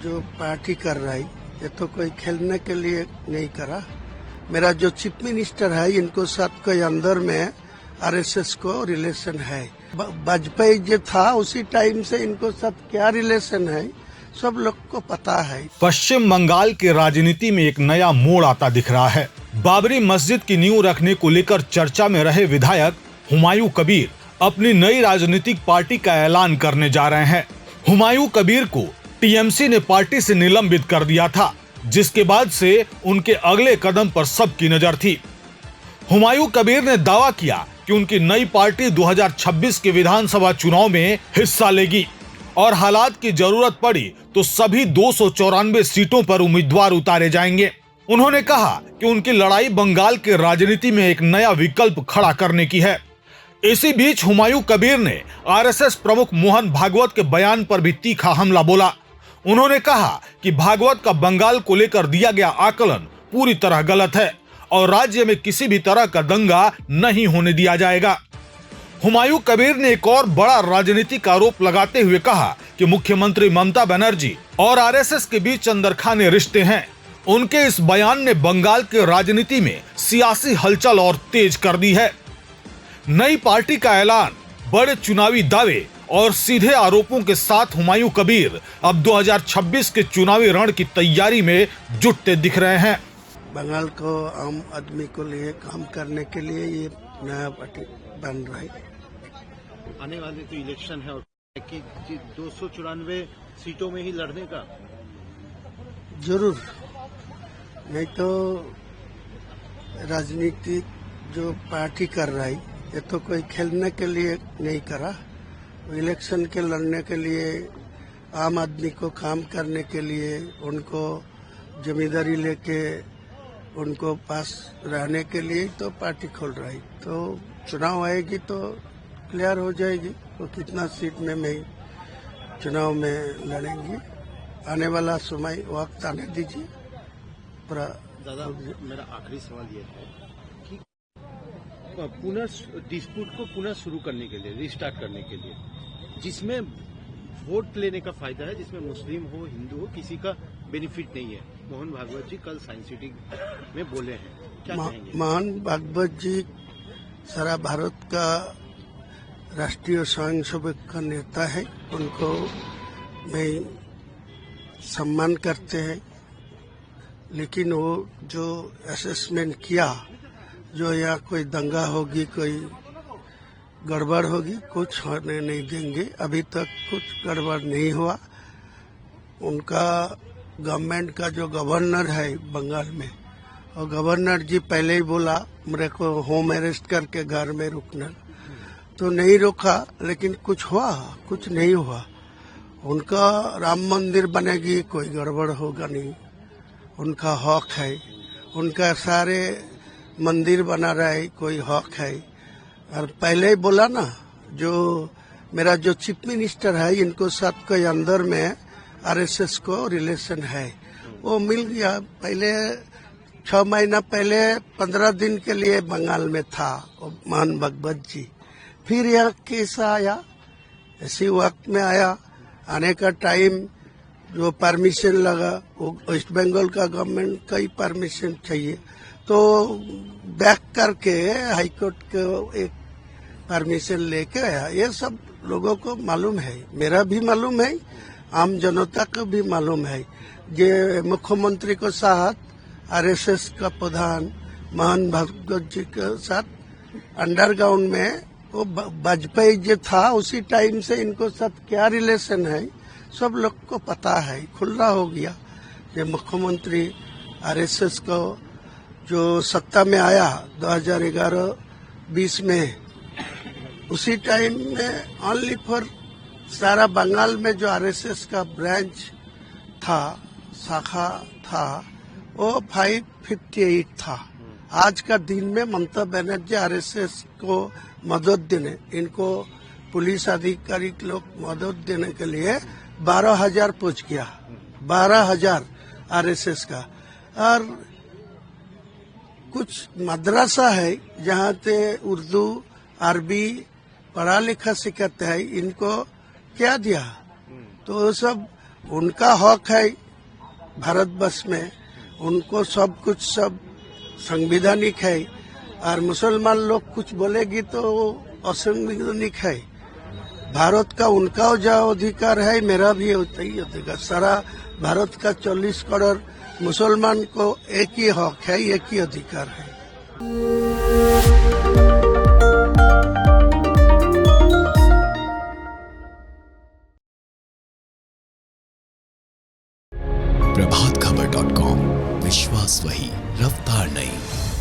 जो पार्टी कर रहा है ये तो कोई खेलने के लिए नहीं करा। मेरा जो चीफ मिनिस्टर है इनको साथ कोई अंदर में आरएसएस को रिलेशन है। वाजपेयी जो था उसी टाइम से इनको साथ क्या रिलेशन है सब लोग को पता है। पश्चिम बंगाल की राजनीति में एक नया मोड़ आता दिख रहा है। बाबरी मस्जिद की नींव रखने को लेकर चर्चा में रहे विधायक हुमायूं कबीर अपनी नई राजनीतिक पार्टी का ऐलान करने जा रहे हैं। हुमायूं कबीर को टीएमसी ने पार्टी से निलंबित कर दिया था, जिसके बाद से उनके अगले कदम पर सबकी नजर थी। हुमायूं कबीर ने दावा किया कि उनकी नई पार्टी 2026 के विधानसभा चुनाव में हिस्सा लेगी और हालात की जरूरत पड़ी तो सभी 294 सीटों पर उम्मीदवार उतारे जाएंगे। उन्होंने कहा कि उनकी लड़ाई बंगाल की राजनीति में एक नया विकल्प खड़ा करने की है। इसी बीच हुमायूं कबीर ने आरएसएस प्रमुख मोहन भागवत के बयान पर भी तीखा हमला बोला। उन्होंने कहा कि भागवत का बंगाल को लेकर दिया गया आकलन पूरी तरह गलत है और राज्य में किसी भी तरह का दंगा नहीं होने दिया जाएगा। हुमायूं कबीर ने एक और बड़ा राजनीतिक आरोप लगाते हुए कहा कि मुख्यमंत्री ममता बनर्जी और आरएसएस के बीच अंदरखाने रिश्ते हैं। उनके इस बयान ने बंगाल की राजनीति में सियासी हलचल और तेज कर दी है। नई पार्टी का ऐलान, बड़े चुनावी दावे और सीधे आरोपों के साथ हुमायूं कबीर अब 2026 के चुनावी रण की तैयारी में जुटते दिख रहे हैं। बंगाल को आम आदमी को लिए काम करने के लिए ये नया पार्टी बन रहा है। आने वाले तो इलेक्शन है और कि 294 सीटों में ही लड़ने का जरूर, नहीं तो राजनीति जो पार्टी कर रहा है ये तो कोई खेलने के लिए नहीं करा। इलेक्शन के लड़ने के लिए, आम आदमी को काम करने के लिए, उनको जिम्मेदारी लेके उनको पास रहने के लिए तो पार्टी खोल रहा है। तो चुनाव आएगी तो क्लियर हो जाएगी तो कितना सीट में मैं चुनाव में लड़ेंगे। आने वाला समय वक्त आने दीजिए। दादा, मेरा आखिरी सवाल ये है कि पुनः डिस्प्यूट को पुनः शुरू करने के लिए, रिस्टार्ट करने के लिए, जिसमें वोट लेने का फायदा है, जिसमें मुस्लिम हो हिंदू हो किसी का बेनिफिट नहीं है, मोहन भागवत जी कल साइंस सिटी में बोले हैं, क्या कहेंगे? मोहन भागवत जी सारा भारत का राष्ट्रीय स्वयंसेवक का नेता है। उनको मैं सम्मान करते हैं, लेकिन वो जो असेसमेंट किया, जो यहाँ कोई दंगा होगी, कोई गड़बड़ होगी, कुछ होने नहीं देंगे। अभी तक कुछ गड़बड़ नहीं हुआ। उनका गवर्नमेंट का जो गवर्नर है बंगाल में, और गवर्नर जी पहले ही बोला मेरे को होम अरेस्ट करके घर में रुकना, तो नहीं रोका, लेकिन कुछ हुआ? कुछ नहीं हुआ। उनका राम मंदिर बनेगी, कोई गड़बड़ होगा नहीं, उनका हक है। उनका सारे मंदिर बना रहे, कोई हक है। और पहले ही बोला ना, जो मेरा जो चीफ मिनिस्टर है इनको साथ कोई अंदर में आरएसएस को रिलेशन है, वो मिल गया। पहले 6 महीना पहले 15 दिन के लिए बंगाल में था मोहन भागवत जी, फिर यहाँ कैसा आया? इसी वक्त में आया। आने का टाइम जो परमिशन लगा वो वेस्ट बंगाल का गवर्नमेंट का ही परमिशन चाहिए, तो बैक करके हाईकोर्ट को एक परमिशन लेके आया। ये सब लोगों को मालूम है, मेरा भी मालूम है, आम जनता को भी मालूम है। जे मुख्यमंत्री को साथ आरएसएस का प्रधान मोहन भागवत जी के साथ अंडरग्राउंड में वो वाजपेयी जो था उसी टाइम से इनको साथ क्या रिलेशन है सब लोग को पता है। खुला हो गया। ये मुख्यमंत्री आरएसएस को जो सत्ता में आया 2011-20 में, उसी टाइम में ओनली फॉर सारा बंगाल में जो आरएसएस का ब्रांच था, शाखा था, वो 558 था। आज का दिन में ममता बनर्जी आरएसएस को मदद देने, इनको पुलिस अधिकारी लोग मदद देने के लिए 12,000 पहुंच गया, 12,000 आरएसएस का। और कुछ मदरसा है जहाँ पे उर्दू अरबी पढ़ा लिखा सिखाते हैं, इनको क्या दिया? तो सब उनका हक है भारतवर्ष में, उनको सब कुछ सब संवैधानिक है। और मुसलमान लोग कुछ बोलेगी तो असंवैधानिक है। भारत का उनका जो अधिकार है, मेरा भी वही अधिकार। सारा भारत का 40 करोड़ मुसलमान को एक ही हक है, एक ही अधिकार है। प्रभातखबर.com, विश्वास वही, रफ्तार नहीं।